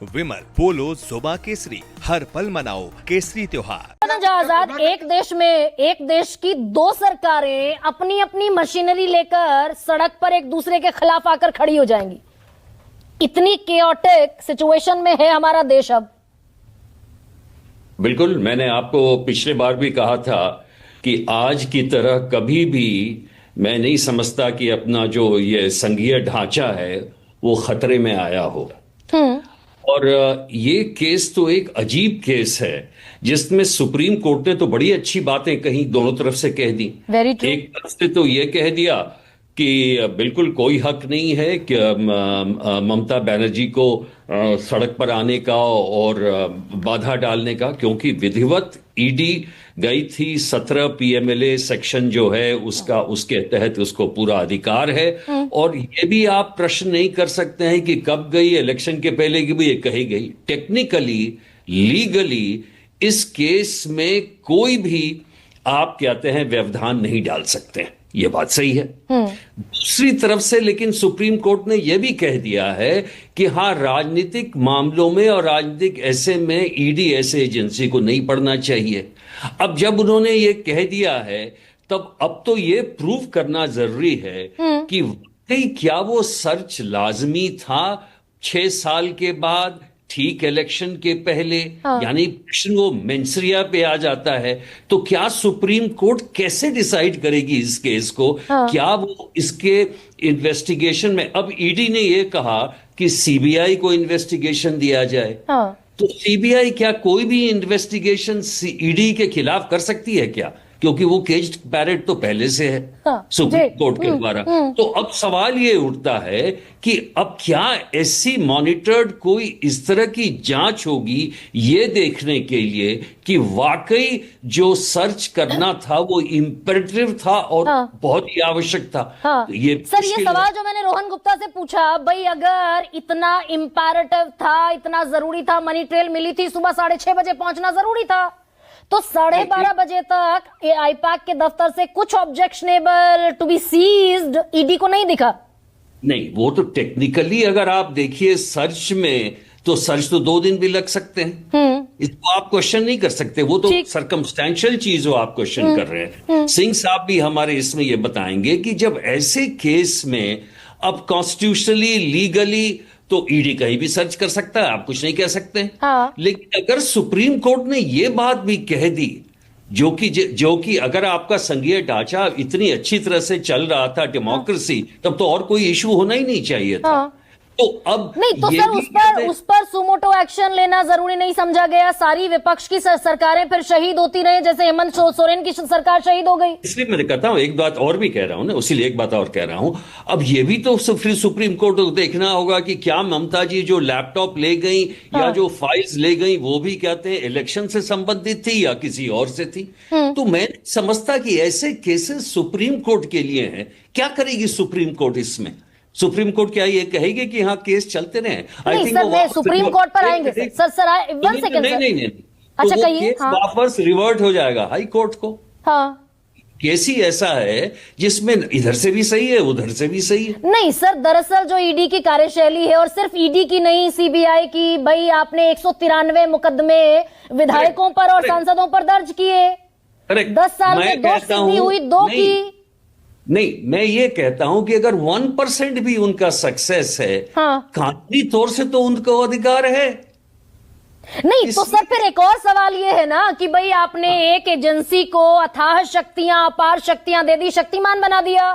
विमल पोलो जुबा केसरी, हर पल मनाओ केसरी त्योहार। आजाद एक देश की दो सरकारें अपनी अपनी मशीनरी लेकर सड़क पर एक दूसरे के खिलाफ आकर खड़ी हो जाएंगी। इतनी केओटिक सिचुएशन में है हमारा देश अब। बिल्कुल, मैंने आपको पिछले बार भी कहा था कि आज की तरह कभी भी मैं नहीं समझता कि अपना जो ये संघीय ढांचा है वो खतरे में आया हो। और ये केस तो एक अजीब केस है जिसमें सुप्रीम कोर्ट ने तो बड़ी अच्छी बातें कही, दोनों तरफ से कह दी। एक तरफ से तो ये कह दिया कि बिल्कुल कोई हक नहीं है कि ममता बनर्जी को सड़क पर आने का और बाधा डालने का, क्योंकि विधिवत ईडी गई थी। 17 पीएमएलए सेक्शन जो है उसका, उसके तहत उसको पूरा अधिकार है। और ये भी आप प्रश्न नहीं कर सकते हैं कि कब गई, इलेक्शन के पहले की भी ये कही गई। टेक्निकली, लीगली इस केस में कोई भी आप कहते हैं व्यवधान नहीं डाल सकते हैं, ये बात सही है। दूसरी तरफ से लेकिन सुप्रीम कोर्ट ने यह भी कह दिया है कि हां, राजनीतिक मामलों में और राजनीतिक ऐसे में ईडी ऐसे एजेंसी को नहीं पढ़ना चाहिए। अब जब उन्होंने ये कह दिया है तब अब तो ये प्रूव करना जरूरी है कि वाकई क्या वो सर्च लाजमी था 6 साल के बाद, ठीक इलेक्शन के पहले। यानी प्रश्न वो मेंसरिया पे आ जाता है। तो क्या सुप्रीम कोर्ट कैसे डिसाइड करेगी इस केस को? क्या वो इसके इन्वेस्टिगेशन में, अब ईडी ने ये कहा कि सीबीआई को इन्वेस्टिगेशन दिया जाए। तो सीबीआई क्या कोई भी इन्वेस्टिगेशन ईडी के खिलाफ कर सकती है क्या? क्योंकि वो केज्ड पैरेट तो पहले से है सुप्रीम कोर्ट के द्वारा। तो अब सवाल ये उठता है कि अब क्या ऐसी मॉनिटर्ड कोई इस तरह की जांच होगी ये देखने के लिए कि वाकई जो सर्च करना था वो इंपेरेटिव था और बहुत ही आवश्यक था। ये सवाल जो मैंने रोहन गुप्ता से पूछा, भाई अगर इतना इंपेरेटिव था, इतना जरूरी था, मनी ट्रेल मिली थी, सुबह 6:30 बजे पहुंचना जरूरी था, तो 12:30 बजे तक आईपैक के दफ्तर से कुछ objectionable to be seized ED को नहीं दिखा। नहीं, वो तो टेक्निकली अगर आप देखिए सर्च में, तो सर्च तो 2 दिन भी लग सकते हैं। इसको आप क्वेश्चन नहीं कर सकते, वो तो सर्कमस्टेंशियल चीज हो आप क्वेश्चन कर रहे हैं। सिंह साहब भी हमारे इसमें ये बताएंगे कि जब ऐसे केस में अब कॉन्स्टिट्यूशनली, लीगली तो ईडी कहीं भी सर्च कर सकता है, आप कुछ नहीं कह सकते। लेकिन अगर सुप्रीम कोर्ट ने यह बात भी कह दी, जो कि अगर आपका संघीय ढांचा इतनी अच्छी तरह से चल रहा था, डेमोक्रेसी, तब तो और कोई इशू होना ही नहीं चाहिए था। तो अब नहीं, तो सर उस पर सुमोटो एक्शन लेना जरूरी नहीं समझा गया? सारी विपक्ष की सरकारें फिर शहीद होती रही, जैसे हेमंत सोरेन की सरकार शहीद हो गई। इसलिए मैं कहता हूं, एक बात और भी कह रहा हूं ना, उसीलिए एक बात और कह रहा हूं। अब ये भी तो फिर सुप्रीम कोर्ट को देखना होगा कि क्या ममता जी जो लैपटॉप ले गई या जो फाइल्स ले गई वो भी कहते हैं इलेक्शन से संबंधित थी या किसी और से थी। तो मैं समझता कि ऐसे केसेस सुप्रीम कोर्ट के लिए हैं। क्या करेगी सुप्रीम कोर्ट इसमें? सुप्रीम कोर्ट क्या ये कहेगी कि हाँ केस चलते रहे? आई थिंक वो सुप्रीम कोर्ट पर आएंगे सर 1 सेकंड। नहीं, अच्छा तो कहिए। वापस रिवर्ट हो जाएगा हाई कोर्ट को। केस ही ऐसा है जिसमें इधर से भी सही है, उधर से भी सही है। नहीं सर, दरअसल जो ईडी की कार्यशैली है, और सिर्फ ईडी की नहीं, सीबीआई की, भाई आपने 193 मुकदमे विधायकों पर और सांसदों पर दर्ज किए। 10 साल में 2 सिद्धि हुई, 2 की। नहीं, मैं ये कहता हूं कि अगर 1% भी उनका सक्सेस है, कानूनी तौर से तो उनको अधिकार है। नहीं तो सर फिर एक और सवाल ये है ना कि भाई आपने एक एजेंसी को अथाह शक्तियां, अपार शक्तियां दे दी, शक्तिमान बना दिया।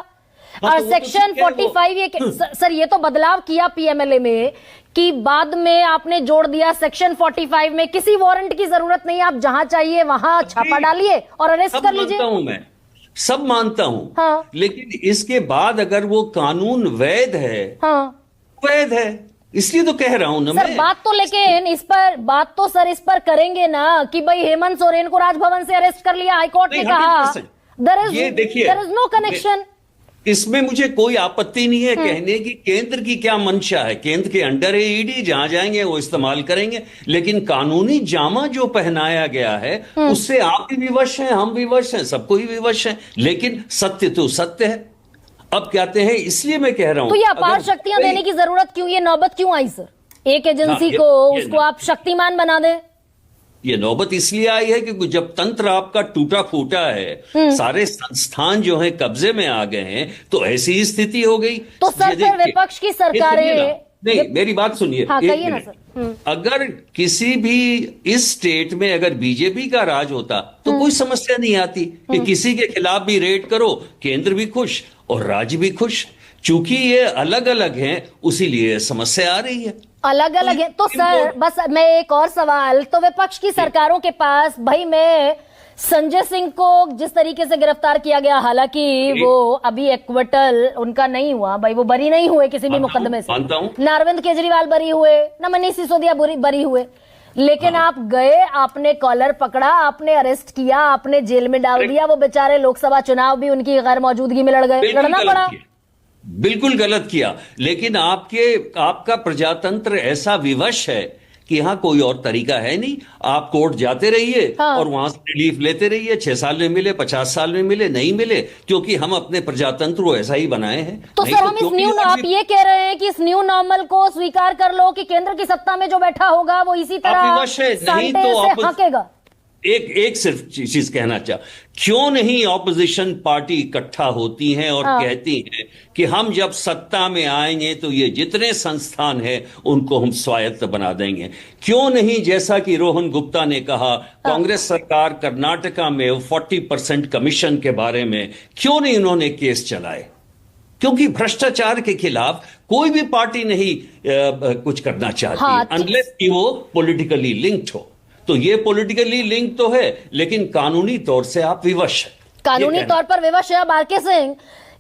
और सेक्शन 45 ये सर ये तो बदलाव किया पीएमएलए में कि बाद में आपने जोड़ दिया सेक्शन 45 में किसी वारंट की जरूरत नहीं, आप जहां चाहिए वहां छापा डालिए और अरेस्ट कर लीजिए। मैं सब मानता हूं, लेकिन इसके बाद अगर वो कानून वैध है, वैध है, इसलिए तो कह रहा हूं ना सर। बात तो लेकिन इस पर करेंगे ना कि भाई हेमंत सोरेन को राजभवन से अरेस्ट कर लिया, हाईकोर्ट ने कहा देयर इज नो कनेक्शन। इसमें मुझे कोई आपत्ति नहीं है कहने की केंद्र की क्या मंशा है। केंद्र के अंडर है ईडी, जहां जाएंगे वो इस्तेमाल करेंगे। लेकिन कानूनी जामा जो पहनाया गया है उससे आप भी विवश हैं, हम विवश हैं, सबको ही विवश हैं। लेकिन सत्य तो सत्य है। अब कहते हैं, इसलिए मैं कह रहा हूं तो ये अपार शक्तियां देने की जरूरत क्यों, ये नौबत क्यों आई सर? एक एजेंसी हाँ, को ये उसको आप शक्तिमान बना दें। ये नौबत इसलिए आई है कि जब तंत्र आपका टूटा फूटा है, सारे संस्थान जो है कब्जे में आ गए हैं, तो ऐसी ही स्थिति हो गई। तो सर ये फिर देखिए, विपक्ष की ये सरकारें सुनिए ना। नहीं, मेरी बात सुनिए। हाँ, एक कहिए ना मिनट। सर। अगर किसी भी इस स्टेट में अगर बीजेपी का राज होता तो कोई समस्या नहीं आती कि किसी के खिलाफ भी रेड करो, केंद्र भी खुश और राज्य भी खुश। चूंकि ये अलग अलग हैं, उसीलिए समस्या आ रही है। अलग अलग है तो सर बस मैं एक और सवाल, तो विपक्ष की सरकारों के पास भाई, मैं संजय सिंह को जिस तरीके से गिरफ्तार किया गया, हालांकि वो अभी एक्विटल उनका नहीं हुआ भाई, वो बरी नहीं हुए किसी भी मुकदमे से। ना अरविंद केजरीवाल बरी हुए, ना मनीष सिसोदिया बरी हुए, लेकिन आप गए, आपने कॉलर पकड़ा, आपने अरेस्ट किया, आपने जेल में डाल दिया। वो बेचारे लोकसभा चुनाव भी उनकी गैर मौजूदगी में लड़ गए, लड़ना पड़ा। बिल्कुल गलत किया, लेकिन आपका प्रजातंत्र ऐसा विवश है कि यहां कोई और तरीका है नहीं। आप कोर्ट जाते रहिए और वहां से रिलीफ लेते रहिए। 6 साल में मिले, 50 साल में मिले, नहीं मिले, क्योंकि हम अपने प्रजातंत्र को ऐसा ही बनाए हैं। तो सर हम आप ये कह रहे हैं कि इस न्यू नॉर्मल को स्वीकार कर लो कि केंद्र की सत्ता में जो बैठा होगा वो इसी तरह नहीं तो हाँकेगा। एक सिर्फ चीज कहना चाह, क्यों नहीं ऑपोजिशन पार्टी इकट्ठा होती हैं और कहती हैं कि हम जब सत्ता में आएंगे तो ये जितने संस्थान हैं उनको हम स्वायत्त बना देंगे। क्यों नहीं, जैसा कि रोहन गुप्ता ने कहा, कांग्रेस सरकार कर्नाटका में 40% कमीशन के बारे में क्यों नहीं उन्होंने केस चलाए? क्योंकि भ्रष्टाचार के खिलाफ कोई भी पार्टी नहीं कुछ करना चाहती, अनलेस कि वो पॉलिटिकली लिंक्ड हो। तो ये पॉलिटिकली लिंक तो है, लेकिन कानूनी तौर से आप विवश हैं। कानूनी तौर पर विवश है। अब आरके सिंह,